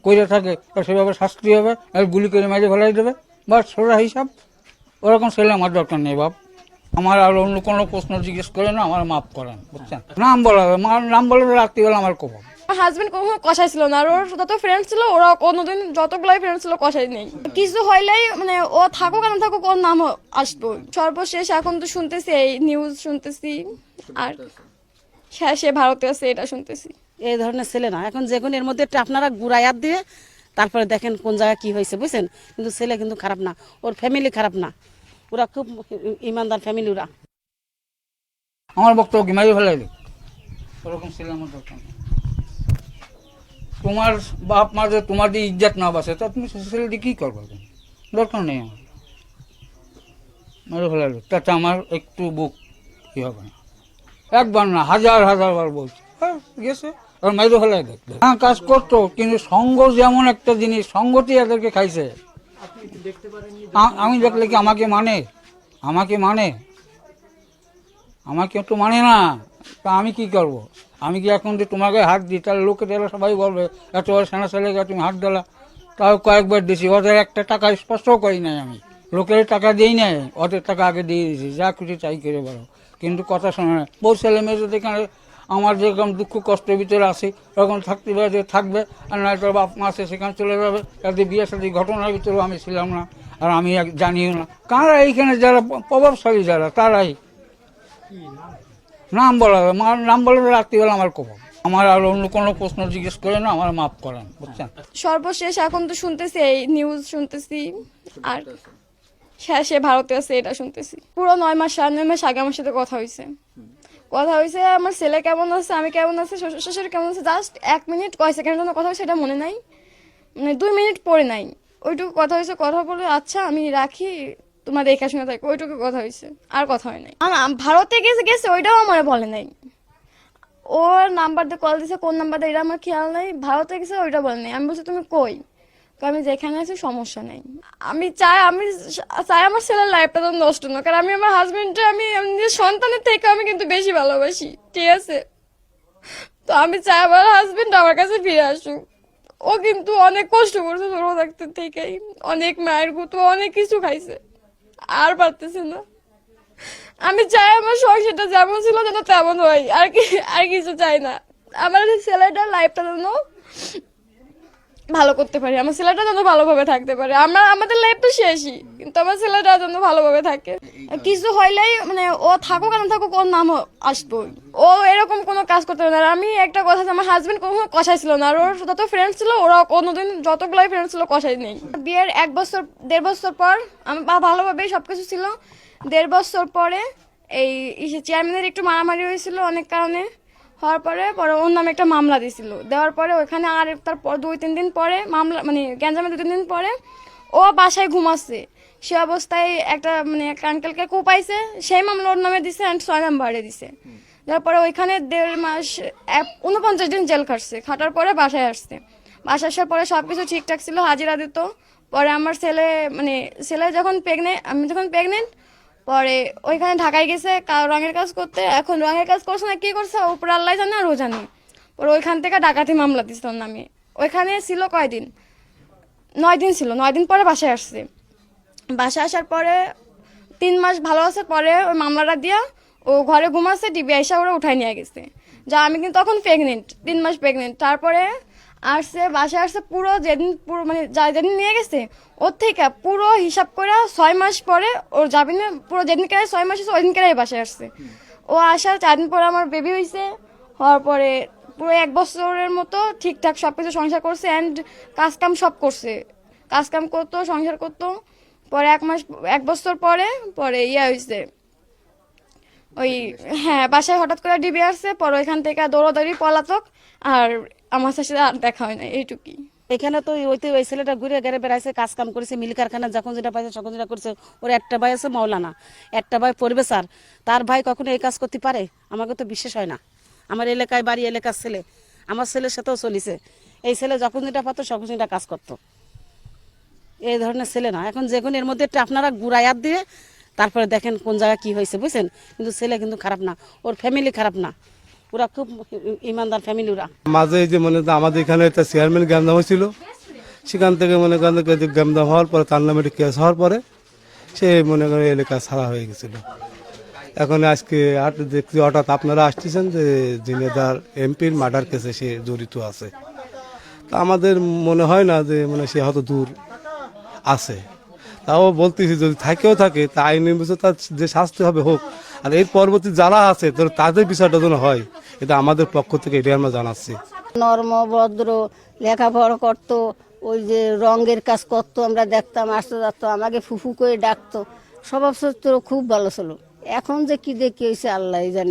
করে থাকে সেভাবে শাস্তি হবে, আর গুলি করে মেরে ফেলাই দেবে, বাস সোজা হিসাব। ওরকম ছেলে আমার দরকার নেই বাপ। আমার আর অন্য কোনো প্রশ্ন জিজ্ঞেস করে না, আমার মাফ করেন, বুঝছেন। নাম বলা হবে, নাম বলে রাত্রিবেলা আমার কোপ। আমার হাজবেন্ড কখনো কষাই ছিল না, আর ওর যত ফ্রেন্ড ছিল ওরা কোনোদিন যতগুলাই ফ্রেন্ড ছিল কষাই নেই। কিছু হইলেই মানে ও থাকুক আর না থাকুক ওর নাম আসবো। সর্বশেষ এখন তো শুনতেছি এই নিউজ শুনতেছি, আর সে ভারতে আছে এটা শুনতেছি। এই ধরনের ছেলে না, এখন যে কোনো এর মধ্যে একটু আপনারা গুড়াইয়াত দিয়ে তারপরে দেখেন কোন জায়গায় কি হয়েছে, বুঝছেন। কিন্তু ছেলে কিন্তু খারাপ না, ওর ফ্যামিলি খারাপ না, ওরা খুব ইমানদার ফ্যামিলি ওরা। আমার বক্তব্য কি মেরে ফেলাই দেবে, ওরকম ছেলে আমার দরকার নেই। তোমার বাপ মা যে তোমার যে ইজ্জত না বাসে, তা তুমি ছেলেটি কি করবে, দরকার নেই আমার। মেরে ফেলাই দেবে, তাতে আমার একটু বুক কি হবে না। একবার না, হাজার হাজার বার বলছি, হ্যাঁ গেছে, আর মেরে ফেলাই দেখবে। হ্যাঁ কাজ করতো, কিন্তু সঙ্গ যেমন একটা জিনিস, সঙ্গটি এদেরকে খাইছে। আমি দেখলে কি আমাকে মানে, আমাকে মানে, আমাকে একটু মানে না, তা আমি কি করব? আমি কি এখন যে তোমাকে হাত দিই, তাহলে লোকে তাহলে সবাই বলবে এত বড় সেনা ছেলেকে তুমি হাত দিলা। তাও কয়েকবার দিছি, ওদের একটা টাকা স্পর্শও করি নাই আমি, লোকের টাকা দিই নাই, ওদের টাকা আগে দিয়ে দিয়েছি, যা খুশি চাই করে বলো, কিন্তু কথা শোনে না। বহু ছেলে মেয়েদের এখানে আমার যেরকম দুঃখ কষ্টের ভিতরে আসি, ওরকম থাকতে পারে থাকবে, আর নয়তো বাপ মা আছে সেখানে চলে যাবে। তাদের বিয়ে সাথে ঘটনার ভিতরেও আমি ছিলাম না, আর আমি জানিও না কারা এইখানে যারা প্রভাবশালী যারা, তারাই নাম বলা হবে। নাম বলে রাত্রিবেলা আমার কোপ। আমার আর অন্য কোনো প্রশ্ন জিজ্ঞেস করে না, আমার মাফ করেন, বুঝছেন। সর্বশেষ এখন তো শুনতেছি এই নিউজ শুনতেছি, আর সে ভারতে আছে এটা শুনতেছি। পুরো 9 মাস 9 মাস আগে আমার সাথে কথা হয়েছে। আমার ছেলে কেমন আছে, আমি কেমন আছে, শ্বশুর শাশুড়ি কেমন আছে, জাস্ট 1 মিনিট কয় সেকেন্ডের জন্য কথা হয়েছে, এটা মনে নাই, মানে 2 মিনিট পরে নাই, ওইটুকু কথা হয়েছে। কথা বলে আচ্ছা আমি রাখি, তোমার দেখাশোনা থাকো, ওইটুকু কথা হয়েছে, আর কথা হয় নাই। ভারতে গেছে গেছে ওইটাও আমার বলে নাই। ওর নাম্বার দিয়ে কল দিছে, কোন নাম্বার দিয়ে এটা আমার খেয়াল নাই, ভারতে গেছে ওইটা বলে নাই। আমি বলছি তুমি কই, আমি যেখানে আছি সমস্যা নেই। আমি চাই আমার ছেলের লাইফটা তো নষ্ট না, কারণ আমি আমার হাজবেন্ডটা আমি নিজের সন্তানের থেকে আমি কিন্তু বেশি ভালোবাসি, ঠিক আছে। তো আমি চাই আমার হাজবেন্ড আমার কাছে ফিরে আসুক। ও কিন্তু অনেক কষ্ট করছে ছোট থাকতে থেকেই, অনেক মায়ের গুতো অনেক কিছু খাইছে, আর পারতেছে না। আমি চাই আমার সংসারটা যেমন ছিল যেন তেমন হয়, আর কিছু চাই না। আমার ছেলেটার লাইফটা যেন ভালো করতে পারি, আমার ছেলেটা যেন ভালোভাবে থাকতে পারে। আমাদের লাইফ তো শেষই, কিন্তু আমার ছেলেটা যেন ভালোভাবে থাকে। কিছু হইলেই মানে ও থাকুক আর না থাকুক ওর নাম আসবো। ও এরকম কোনো কাজ করতে পারে না। আর আমি একটা কথা, আমার হাজবেন্ড কখনো কষাই ছিল না, আর ওর যত ফ্রেন্ড ছিল ওরা কোনোদিন যতগুলাই ফ্রেন্ড ছিল কষাই নেই। বিয়ের 1-1.5 বছর পর আমার ভালোভাবেই সবকিছু ছিল। 1.5 বছর পরে এই চেয়ারম্যানের একটু মারামারি হয়েছিল অনেক কারণে, হওয়ার পরে ওর নামে একটা মামলা দিয়েছিল। দেওয়ার পরে ওখানে আর তারপর 2-3 দিন পরে মামলা মানে গ্যাঞ্জামে 2-3 দিন পরে ও বাসায় ঘুমাচ্ছে, সে অবস্থায় একটা আঙ্কেলকে কোপাইছে, সেই মামলা ওর নামে দিছে, অ্যান্ড 6 নম্বরে দিছে। তারপরে ওইখানে 1.5 মাস 49 দিন জেল খাটার পরে বাসায় আসছে। বাসায় আসার পরে সবকিছু ঠিকঠাক ছিল, হাজিরা দিত। পরে আমার ছেলে যখন আমি যখন প্রেগনেন্ট, পরে ওইখানে ঢাকায় গেছে রঙের কাজ করতে। এখন রঙের কাজ করছে না কি করছে উপর আল্লাহ জানে আর ও জানে। পরে ওইখান থেকে ডাকাতি মামলা দিছিল নামে। ওইখানে ছিল কয়দিন, 9 দিন ছিল। 9 দিন পরে বাসায় আসছে। বাসায় আসার পরে 3 মাস ভালো আছে, পরে ওই মামলাটা দিয়া ও ঘরে ঘুমাচ্ছে, টিভি আইসা ওরা উঠাই নিয়ে গেছে। যা আমি কিন্তু তখন প্রেগনেন্ট, 3 মাস প্রেগনেন্ট। তারপরে বাসায় আসছে যেদিন নিয়ে গেছে ওর থেকে পুরো হিসাব করে 6 মাস পরে ওর জামিনে পুরো যেদিনকে 6 মাস আছে ওই দিনকে বাসায় আসছে। ও আসার 4 দিন পরে আমার বেবি হয়েছে। হওয়ার পরে পুরো 1 বছরের মতো ঠিকঠাক সবকিছু সংসার করছে, অ্যান্ড কাজকাম সব করছে, কাজকাম করতো, সংসার করতো। পরে 1 বছর পরে হয়েছে ওই, হ্যাঁ, বাসায় হঠাৎ করে ডিবি আসছে। পরে ওইখান থেকে দৌড়াদৌড়ি পলাতক, আর আমার সাথে আর দেখা হয় না, এইটুকুই। এখানে তো ওই ছেলেটা ঘুরে ঘেরে বেড়াইছে, কাজ কাম করেছে, মিল কারখানা যখন যেটা পাইছে তখন যেটা করছে। ওর একটা ভাই আছে মৌলানা, একটা ভাই প্রফেসর। তার ভাই কখনো এই কাজ করতে পারে? আমাকে তো বিশ্বাস হয় না। আমার এলাকায় বাড়ি, এলাকার ছেলে, আমার ছেলের সাথেও চলিছে। এই ছেলে যখন যেটা পাতো তখন যেটা কাজ করতো। এই ধরনের ছেলে না, এখন যে কোনো এর মধ্যে একটু আপনারা গুড়াইয়াত দিয়ে তারপরে দেখেন কোন জায়গায় কি হয়েছে, বুঝছেন। কিন্তু ছেলে কিন্তু খারাপ না, ওর ফ্যামিলি খারাপ না, ওরা খুব ইমানদার ফ্যামিলি ওরা। মাঝে এই যে মনে করেন আমাদের এখানে একটা চেয়ারম্যান গ্যামদাম হয়েছিল, সেখান থেকে মনে করেন যে গ্যামদাম হওয়ার পরে তার নামে একটা কেস হওয়ার পরে সে মনে করেন এলাকা ছাড়া হয়ে গেছিল। এখন আজকে দেখছি হঠাৎ আপনারা আসতেছেন যে যিনি তার এমপির মার্ডার কেসে সে জড়িত আছে। তা আমাদের মনে হয় না যে মানে সে হয়তো দূর আছে। তাও বলতেছি যদি থাকেও থাকে তা আইনের বিষয়ে তার যে শাস্তি হবে হোক, আর এর পরবর্তী যারা আছে তো তাদের বিষয়টা যেন হয়, এটা আমাদের পক্ষ থেকে এটাই আমরা জানাচ্ছি। নর্ম ভদ্র, লেখাপড়া করতো, ওই যে রঙের কাজ করতো, আমরা দেখতাম, আসতে যাতো, আমাকে ফুফু করে ডাকতো, স্বভাব চরিত্র খুব ভালো ছিল। এখন যে কি দেখি হয়েছে আল্লাহ জানে।